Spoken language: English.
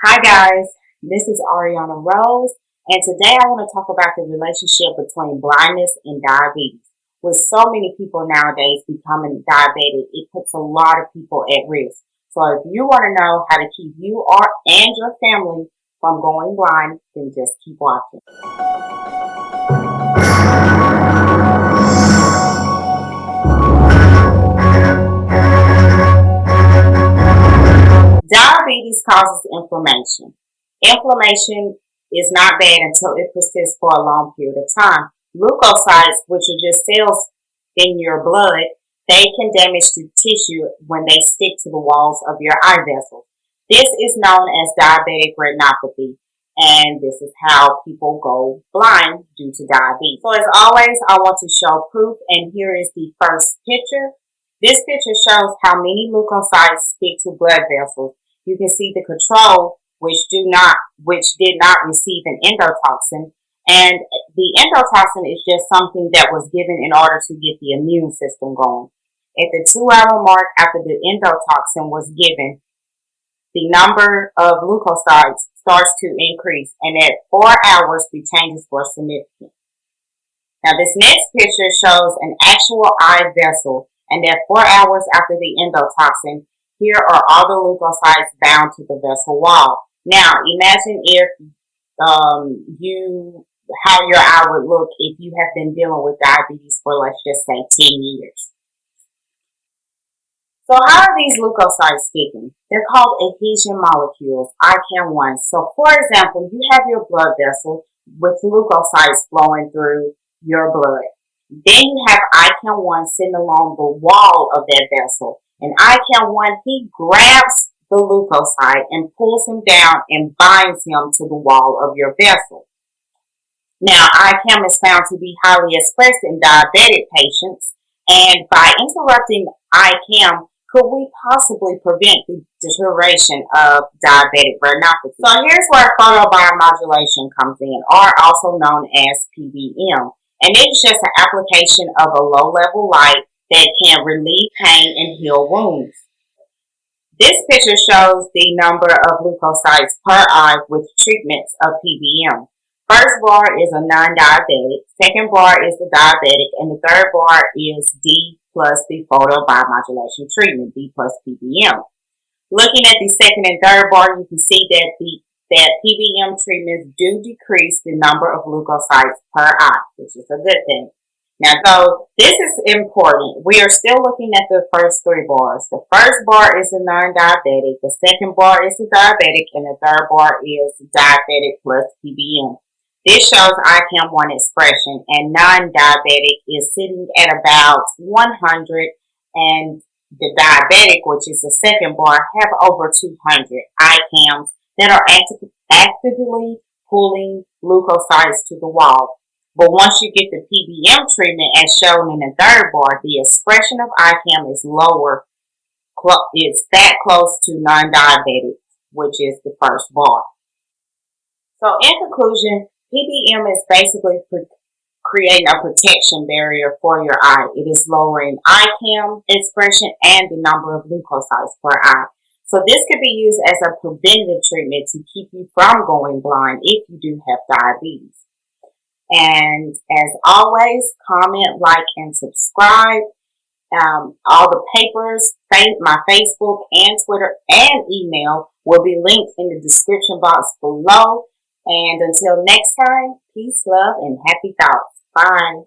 Hi guys, this is Ariana Rose, and today I want to talk about the relationship between blindness and diabetes. With so many people nowadays becoming diabetic, it puts a lot of people at risk. So if you want to know how to keep you and your family from going blind, then just keep watching. Diabetes causes inflammation. Inflammation is not bad until it persists for a long period of time. Leukocytes, which are just cells in your blood, they can damage the tissue when they stick to the walls of your eye vessels. This is known as diabetic retinopathy, and this is how people go blind due to diabetes. So as always, I want to show proof, and here is the first picture. This picture shows how many leukocytes stick to blood vessels. You can see the control, which did not receive an endotoxin, and the endotoxin is just something that was given in order to get the immune system going. At the 2-hour mark after the endotoxin was given, the number of leukocytes starts to increase, and at 4 hours, the changes were significant. Now, this next picture shows an actual eye vessel, and at 4 hours after the endotoxin, here are all the leukocytes bound to the vessel wall. Now, imagine if how your eye would look if you have been dealing with diabetes for, let's just say, 10 years. So how are these leukocytes sticking? They're called adhesion molecules, ICAM1. So, for example, you have your blood vessel with leukocytes flowing through your blood. Then you have ICAM1 sitting along the wall of that vessel. And ICAM1, he grabs the leukocyte and pulls him down and binds him to the wall of your vessel. Now, ICAM is found to be highly expressed in diabetic patients, and by interrupting ICAM, could we possibly prevent the deterioration of diabetic retinopathy? So here's where photobiomodulation comes in, or also known as PBM. And it's just an application of a low-level light that can relieve pain and heal wounds. This picture shows the number of leukocytes per eye with treatments of PBM. First bar is a non-diabetic, second bar is the diabetic, and the third bar is D plus the photobiomodulation treatment, D plus PBM. Looking at the second and third bar, you can see that PBM treatments do decrease the number of leukocytes per eye, which is a good thing. Now, so this is important. We are still looking at the first 3 bars. The first bar is the non-diabetic, the second bar is the diabetic, and the third bar is diabetic plus PBM. This shows ICAM1 expression, and non-diabetic is sitting at about 100, and the diabetic, which is the second bar, have over 200 ICAMs that are actively pulling leukocytes to the wall. But once you get the PBM treatment, as shown in the third bar, the expression of ICAM is lower. It's that close to non-diabetic, which is the first bar. So in conclusion, PBM is basically creating a protection barrier for your eye. It is lowering ICAM expression and the number of leukocytes per eye. So this could be used as a preventive treatment to keep you from going blind if you do have diabetes. And as always, comment, like, and subscribe. All the papers, my Facebook and Twitter and email will be linked in the description box below. And until next time, peace, love, and happy thoughts. Bye.